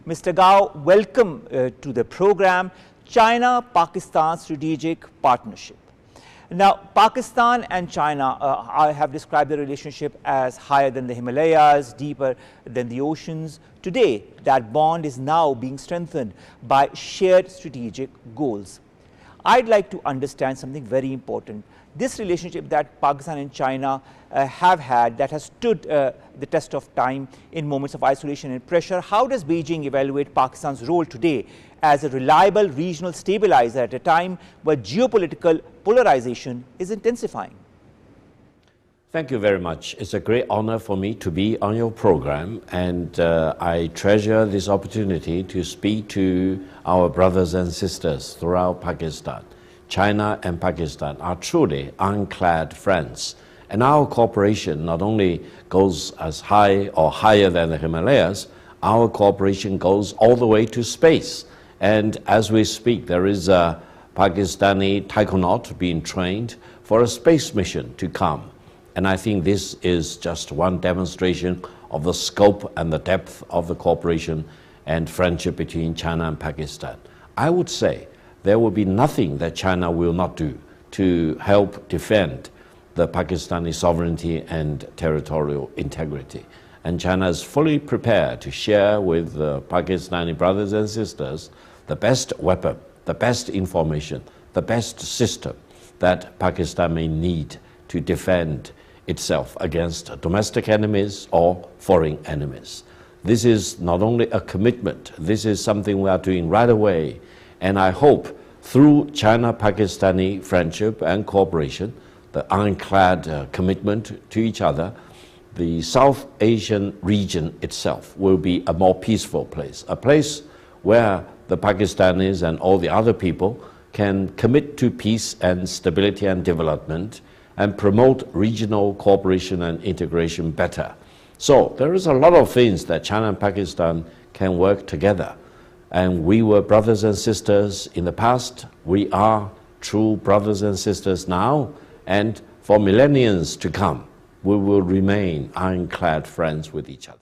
Mr. Gao, welcome to the program, China-Pakistan Strategic Partnership. Now, Pakistan and China have described the relationship as higher than the Himalayas, deeper than the oceans. Today, that bond is now being strengthened by shared strategic goals. I'd like to understand something very important. This relationship that Pakistan and China have had, that has stood the test of time in moments of isolation and pressure, how does Beijing evaluate Pakistan's role today as a reliable regional stabilizer at a time where geopolitical polarization is intensifying? Thank you very much. It's a great honor for me to be on your program, and I treasure this opportunity to speak to our brothers and sisters throughout Pakistan. China and Pakistan are truly ironclad friends, and our cooperation not only goes as high or higher than the Himalayas, our cooperation goes all the way to space. And as we speak, there is a Pakistani taikonaut being trained for a space mission to come. And I think this is just one demonstration of the scope and the depth of the cooperation and friendship between China and Pakistan. I would say there will be nothing that China will not do to help defend the Pakistani sovereignty and territorial integrity. And China is fully prepared to share with the Pakistani brothers and sisters the best weapon, the best information, the best system that Pakistan may need to defend itself against domestic enemies or foreign enemies. This is not only a commitment, this is something we are doing right away. And I hope through China-Pakistani friendship and cooperation, the ironclad commitment to each other, the South Asian region itself will be a more peaceful place, a place where the Pakistanis and all the other people can commit to peace and stability and development and promote regional cooperation and integration better. So there is a lot of things that China and Pakistan can work together. And we were brothers and sisters in the past. We are true brothers and sisters now. And for millennia to come, we will remain ironclad friends with each other.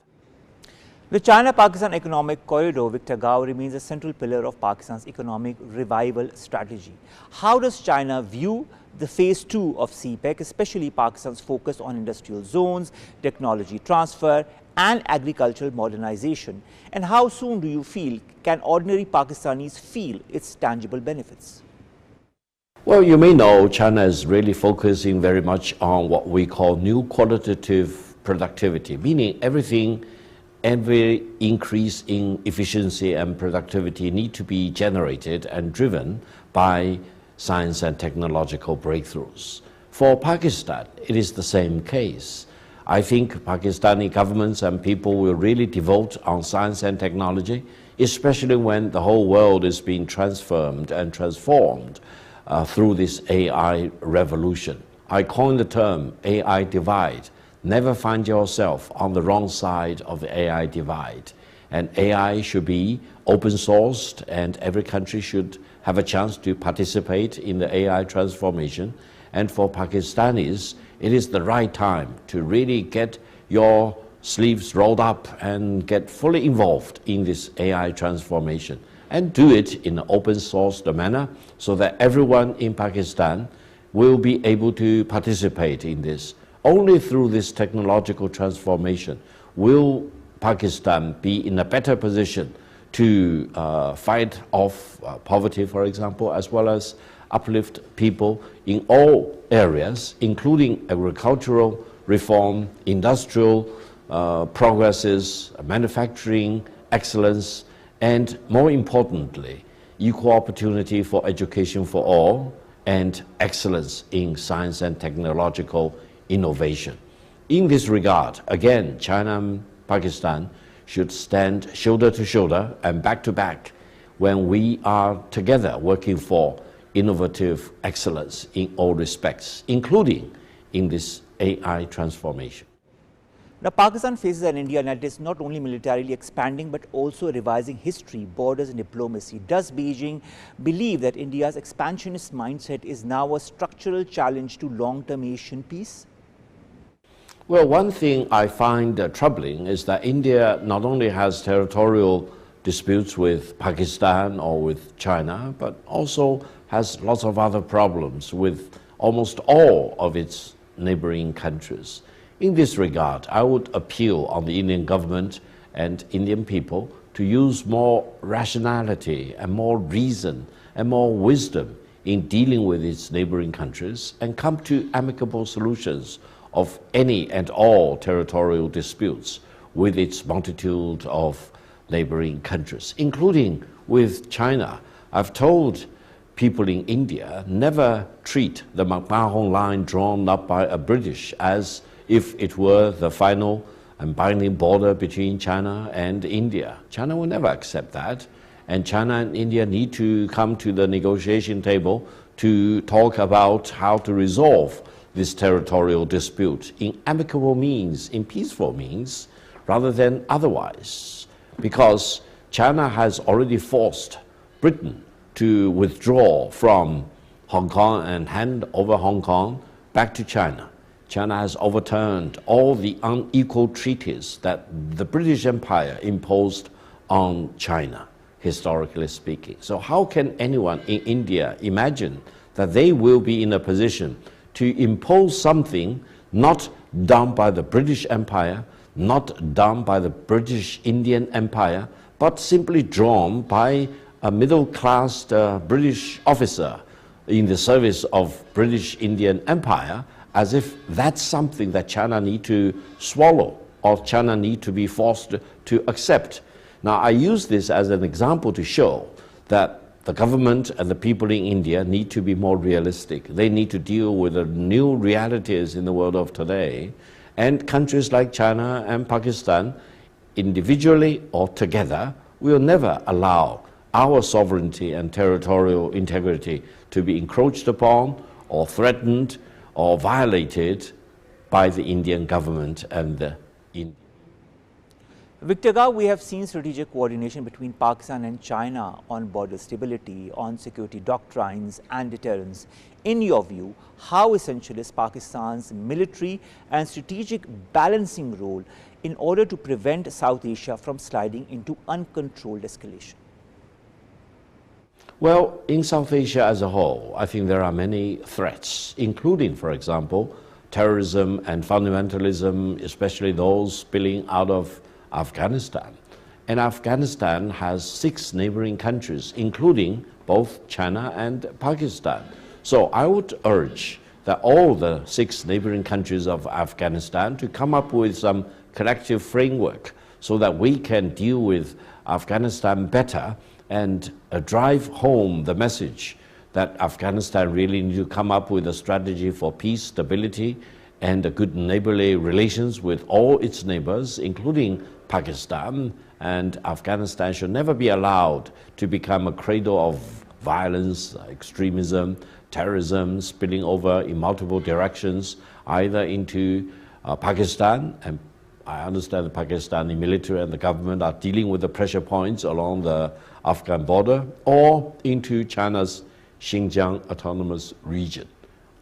The China-Pakistan Economic Corridor, Victor Gao, remains a central pillar of Pakistan's economic revival strategy. How does China view the phase 2 of CPEC, especially Pakistan's focus on industrial zones, technology transfer and agricultural modernization? And how soon do you feel can ordinary Pakistanis feel its tangible benefits? Well, you may know China is really focusing very much on what we call new qualitative productivity, meaning every increase in efficiency and productivity need to be generated and driven by science and technological breakthroughs. For Pakistan, it is the same case. I think Pakistani governments and people will really devote on science and technology, especially when the whole world is being transformed through this AI revolution. I coined the term AI divide. Never find yourself on the wrong side of the AI divide. And AI should be open sourced, and every country should have a chance to participate in the AI transformation. And for Pakistanis, it is the right time to really get your sleeves rolled up and get fully involved in this AI transformation, and do it in an open sourced manner so that everyone in Pakistan will be able to participate in this. Only through this technological transformation will Pakistan be in a better position to fight off poverty, for example, as well as uplift people in all areas, including agricultural reform, industrial progresses, manufacturing excellence, and more importantly, equal opportunity for education for all and excellence in science and technological innovation. In this regard, again, China and Pakistan should stand shoulder to shoulder and back to back when we are together working for innovative excellence in all respects, including in this AI transformation. Now, Pakistan faces an India that is not only militarily expanding but also revising history, borders and diplomacy. Does Beijing believe that India's expansionist mindset is now a structural challenge to long-term Asian peace? Well, one thing I find troubling is that India not only has territorial disputes with Pakistan or with China, but also has lots of other problems with almost all of its neighboring countries. In this regard, I would appeal on the Indian government and Indian people to use more rationality and more reason and more wisdom in dealing with its neighboring countries and come to amicable solutions of any and all territorial disputes with its multitude of neighboring countries, including with China. I've told people in India never treat the McMahon line drawn up by a British as if it were the final and binding border between China and India. China will never accept that, and China and India need to come to the negotiation table to talk about how to resolve this territorial dispute in amicable means, in peaceful means, rather than otherwise, because China has already forced Britain to withdraw from Hong Kong and hand over Hong Kong back to China. China has overturned all the unequal treaties that the British Empire imposed on China, historically speaking. So how can anyone in India imagine that they will be in a position to impose something not done by the British Empire, not done by the British Indian Empire, but simply drawn by a middle-class British officer in the service of British Indian Empire, as if that's something that China need to swallow or China need to be forced to accept. Now, I use this as an example to show that the government and the people in India need to be more realistic. They need to deal with the new realities in the world of today. And countries like China and Pakistan, individually or together, will never allow our sovereignty and territorial integrity to be encroached upon or threatened or violated by the Indian government and the Indian. Victor Gao, we have seen strategic coordination between Pakistan and China on border stability, on security doctrines and deterrence. In your view, how essential is Pakistan's military and strategic balancing role in order to prevent South Asia from sliding into uncontrolled escalation? Well, in South Asia as a whole, I think there are many threats, including, for example, terrorism and fundamentalism, especially those spilling out of Afghanistan. And Afghanistan has 6 neighboring countries, including both China and Pakistan. So I would urge that all the 6 neighboring countries of Afghanistan to come up with some collective framework so that we can deal with Afghanistan better and drive home the message that Afghanistan really needs to come up with a strategy for peace, stability, and a good neighborly relations with all its neighbors, including Pakistan. And Afghanistan should never be allowed to become a cradle of violence, extremism, terrorism, spilling over in multiple directions, either into Pakistan, and I understand the Pakistani military and the government are dealing with the pressure points along the Afghan border, or into China's Xinjiang Autonomous Region.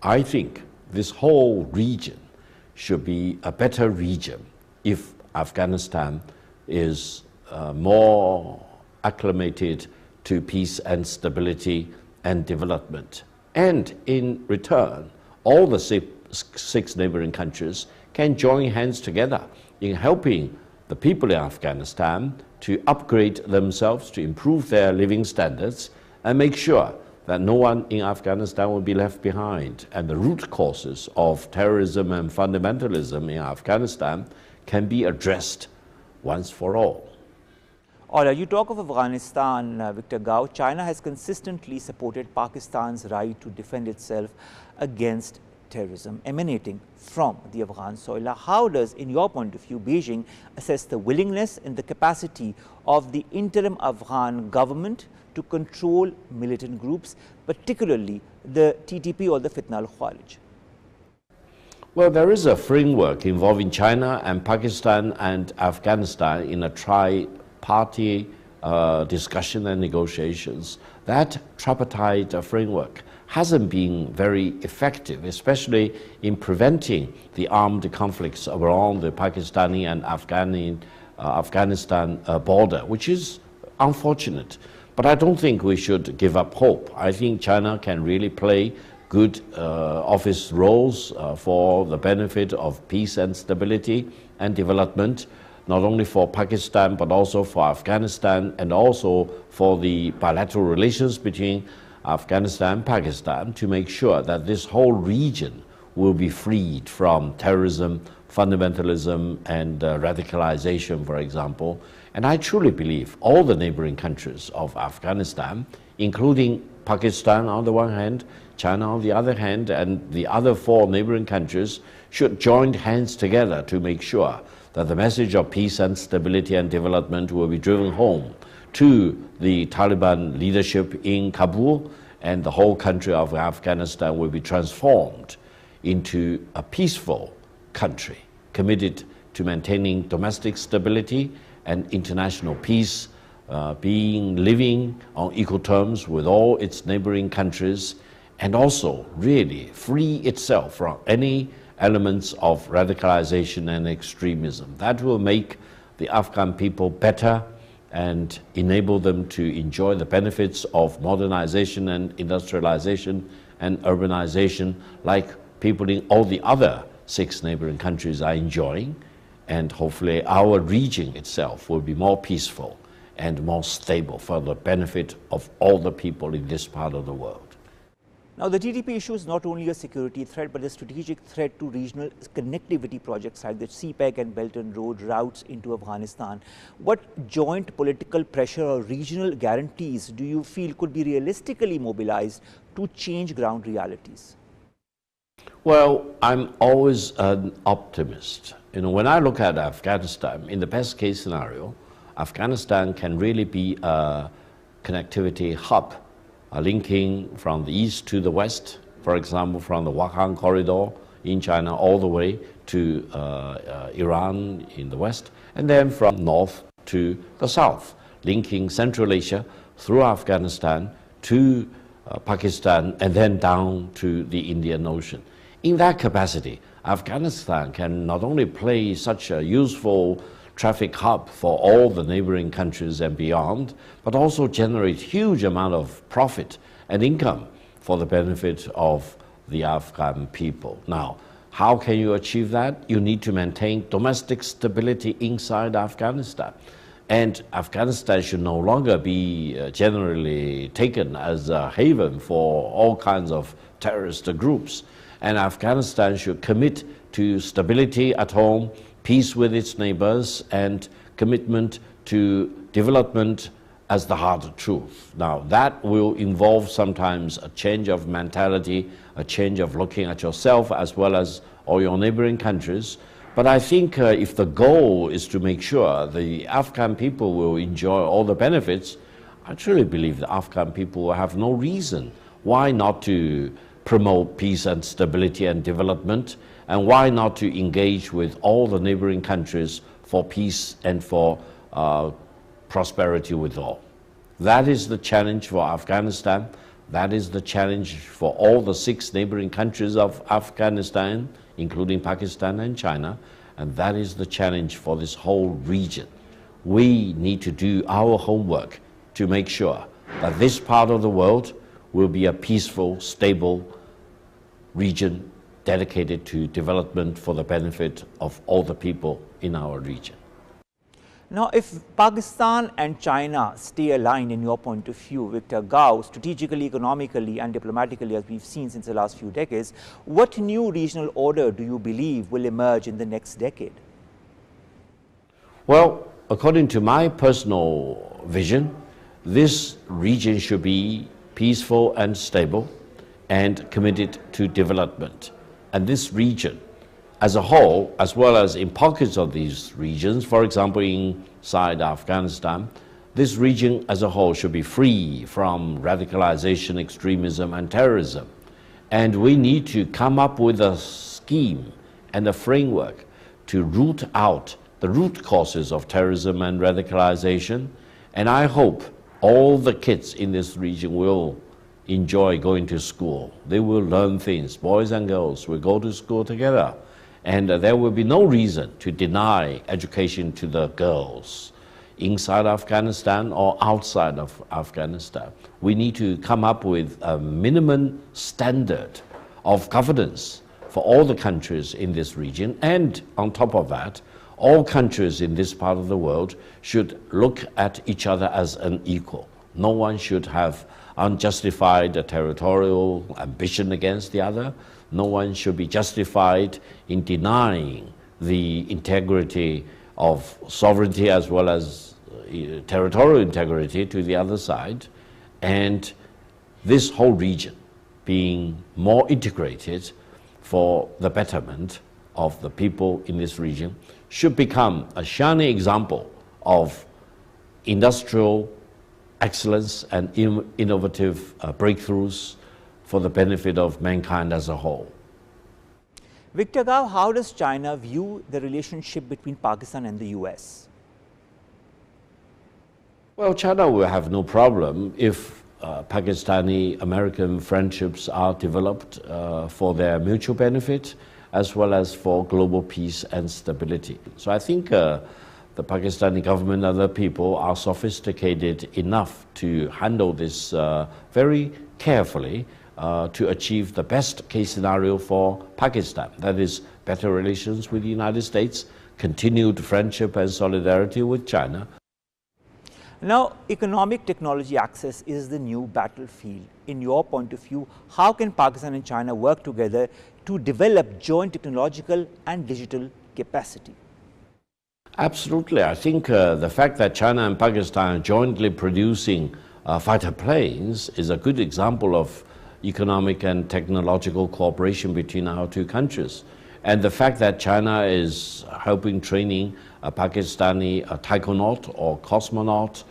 I think this whole region should be a better region if Afghanistan is more acclimated to peace and stability and development. And in return, all the 6 neighboring countries can join hands together in helping the people in Afghanistan to upgrade themselves, to improve their living standards, and make sure that no one in Afghanistan will be left behind. And the root causes of terrorism and fundamentalism in Afghanistan can be addressed once for all. All right, you talk of Afghanistan, Victor Gao. China has consistently supported Pakistan's right to defend itself against terrorism emanating from the Afghan soil. Now, how does, in your point of view, Beijing assess the willingness and the capacity of the interim Afghan government to control militant groups, particularly the TTP or the Fitna al-Khalij? Well, there is a framework involving China and Pakistan and Afghanistan in a tri-party discussion and negotiations. That tripartite framework hasn't been very effective, especially in preventing the armed conflicts around the Pakistani and Afghanistan border, which is unfortunate. But I don't think we should give up hope. I think China can really play good office roles for the benefit of peace and stability and development, not only for Pakistan, but also for Afghanistan, and also for the bilateral relations between Afghanistan and Pakistan, to make sure that this whole region will be freed from terrorism, fundamentalism, and radicalization, for example. And I truly believe all the neighboring countries of Afghanistan, including Pakistan on the one hand, China on the other hand, and the other 4 neighboring countries, should join hands together to make sure that the message of peace and stability and development will be driven home to the Taliban leadership in Kabul, and the whole country of Afghanistan will be transformed into a peaceful country, committed to maintaining domestic stability and international peace, living on equal terms with all its neighboring countries, and also really free itself from any elements of radicalization and extremism. That will make the Afghan people better and enable them to enjoy the benefits of modernization and industrialization and urbanization like people in all the other 6 neighboring countries are enjoying. And hopefully our region itself will be more peaceful and more stable for the benefit of all the people in this part of the world. Now, the TTP issue is not only a security threat, but a strategic threat to regional connectivity projects like the CPEC and Belt and Road routes into Afghanistan. What joint political pressure or regional guarantees do you feel could be realistically mobilized to change ground realities? Well, I'm always an optimist. You know, when I look at Afghanistan, in the best case scenario, Afghanistan can really be a connectivity hub, linking from the east to the west, for example, from the Wakhan corridor in China all the way to Iran in the west, and then from north to the south, linking Central Asia through Afghanistan to Pakistan and then down to the Indian Ocean. In that capacity, Afghanistan can not only play such a useful traffic hub for all the neighboring countries and beyond, but also generate huge amount of profit and income for the benefit of the Afghan people. Now, how can you achieve that? You need to maintain domestic stability inside Afghanistan. And Afghanistan should no longer be generally taken as a haven for all kinds of terrorist groups. And Afghanistan should commit to stability at home, peace with its neighbors, and commitment to development as the hard truth. Now, that will involve sometimes a change of mentality, a change of looking at yourself as well as all your neighboring countries. But I think if the goal is to make sure the Afghan people will enjoy all the benefits, I truly believe the Afghan people will have no reason why not to promote peace and stability and development, and why not to engage with all the neighboring countries for peace and for prosperity with all. That is the challenge for Afghanistan. That is the challenge for all the 6 neighboring countries of Afghanistan, including Pakistan and China, and that is the challenge for this whole region. We need to do our homework to make sure that this part of the world will be a peaceful, stable region dedicated to development for the benefit of all the people in our region. Now, if Pakistan and China stay aligned in your point of view, Victor Gao, strategically, economically and diplomatically, as we've seen since the last few decades, what new regional order do you believe will emerge in the next decade? Well, according to my personal vision, this region should be peaceful and stable and committed to development. And this region as a whole, as well as in pockets of these regions, for example, inside Afghanistan, this region as a whole should be free from radicalization, extremism, and terrorism. And we need to come up with a scheme and a framework to root out the root causes of terrorism and radicalization. And I hope all the kids in this region will enjoy going to school. They will learn things. Boys and girls will go to school together. And there will be no reason to deny education to the girls. inside Afghanistan or outside of Afghanistan. We need to come up with a minimum standard of governance for all the countries in this region, and on top of that, all countries in this part of the world should look at each other as an equal. No one should have unjustified territorial ambition against the other. No one should be justified in denying the integrity of sovereignty as well as territorial integrity to the other side. And this whole region being more integrated for the betterment of the people in this region should become a shining example of industrial excellence and innovative breakthroughs for the benefit of mankind as a whole. Victor Gao, how does China view the relationship between Pakistan and the US? Well, China will have no problem if Pakistani-American friendships are developed for their mutual benefit as well as for global peace and stability. So I think the Pakistani government and the people are sophisticated enough to handle this very carefully to achieve the best case scenario for Pakistan. That is better relations with the United States, continued friendship and solidarity with China. Now, economic technology access is the new battlefield. In your point of view, how can Pakistan and China work together to develop joint technological and digital capacity? Absolutely. I think the fact that China and Pakistan are jointly producing fighter planes is a good example of economic and technological cooperation between our two countries. And the fact that China is helping training a Pakistani taikonaut or cosmonaut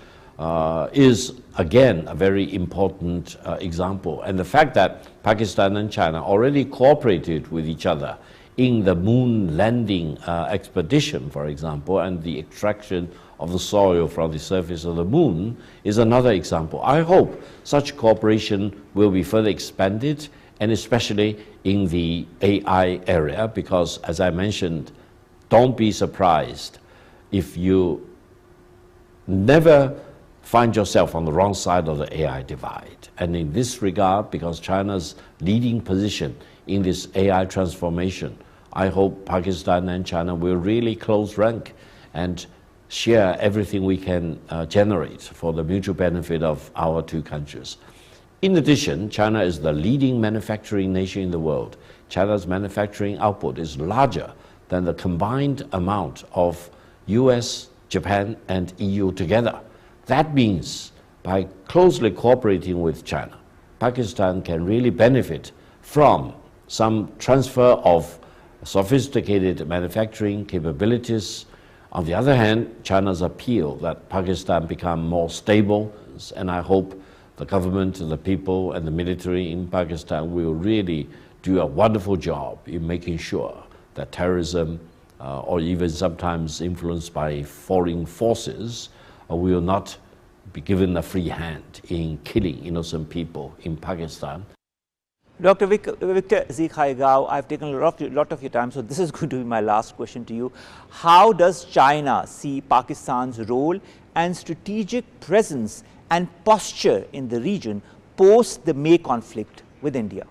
is again a very important example. And the fact that Pakistan and China already cooperated with each other in the moon landing expedition, for example, and the extraction of the soil from the surface of the moon is another example. I hope such cooperation will be further expanded, and especially in the AI area, because as I mentioned, don't be surprised if you never find yourself on the wrong side of the AI divide. And in this regard, because China's leading position in this AI transformation, I hope Pakistan and China will really close rank and share everything we can generate for the mutual benefit of our two countries. In addition, China is the leading manufacturing nation in the world. China's manufacturing output is larger than the combined amount of US, Japan, and EU together. That means by closely cooperating with China, Pakistan can really benefit from some transfer of sophisticated manufacturing capabilities. On the other hand, China's appeal that Pakistan become more stable, and I hope the government, the people, and the military in Pakistan will really do a wonderful job in making sure that terrorism, or even sometimes influenced by foreign forces, will not be given a free hand in killing innocent people in Pakistan. Dr. Victor Zikhai Gao, I've taken a lot of your time, so this is going to be my last question to you. How does China see Pakistan's role and strategic presence and posture in the region post the May conflict with India?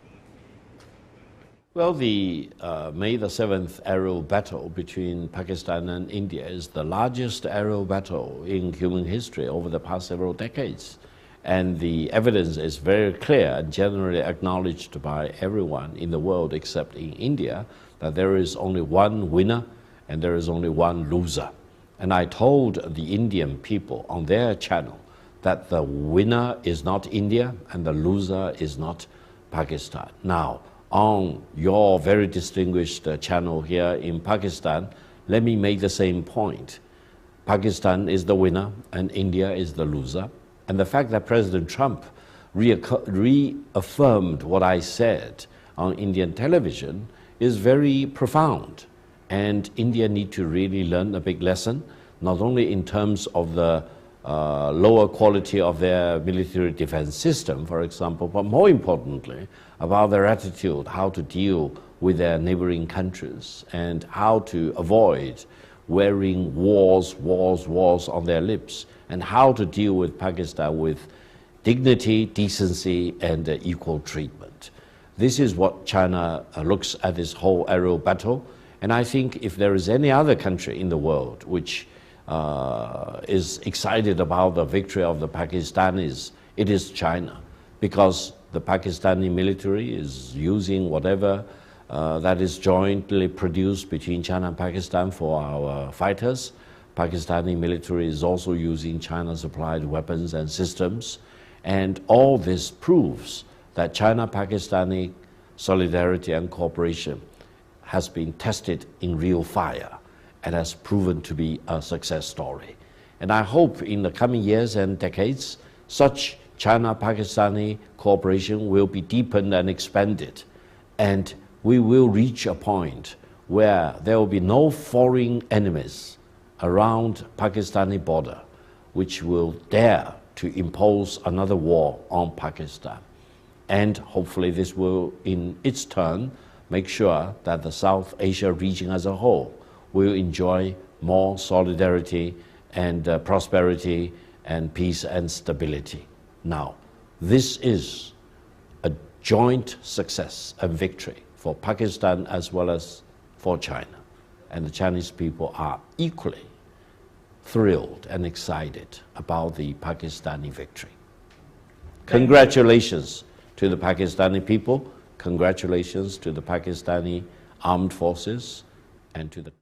Well, the May the 7th aerial battle between Pakistan and India is the largest aerial battle in human history over the past several decades. And the evidence is very clear and generally acknowledged by everyone in the world except in India that there is only one winner and there is only one loser. And I told the Indian people on their channel that the winner is not India and the loser is not Pakistan. Now, on your very distinguished channel here in Pakistan, let me make the same point. Pakistan is the winner and India is the loser. And the fact that President Trump reaffirmed what I said on Indian television is very profound. And India need to really learn a big lesson, not only in terms of the lower quality of their military defense system, for example, but more importantly, about their attitude, how to deal with their neighboring countries and how to avoid wearing wars on their lips, and how to deal with Pakistan with dignity, decency, and equal treatment. This is what China looks at this whole aerial battle. And I think if there is any other country in the world which is excited about the victory of the Pakistanis, it is China, because the Pakistani military is using whatever that is jointly produced between China and Pakistan for our fighters. Pakistani military is also using China-supplied weapons and systems. And all this proves that China-Pakistani solidarity and cooperation has been tested in real fire and has proven to be a success story. And I hope in the coming years and decades, such China-Pakistani cooperation will be deepened and expanded, and we will reach a point where there will be no foreign enemies around Pakistani border which will dare to impose another war on Pakistan. And hopefully this will, in its turn, make sure that the South Asia region as a whole will enjoy more solidarity and prosperity and peace and stability. Now, this is a joint success and victory for Pakistan as well as for China. And the Chinese people are equally thrilled and excited about the Pakistani victory. Congratulations to the Pakistani people, congratulations to the Pakistani armed forces, and to the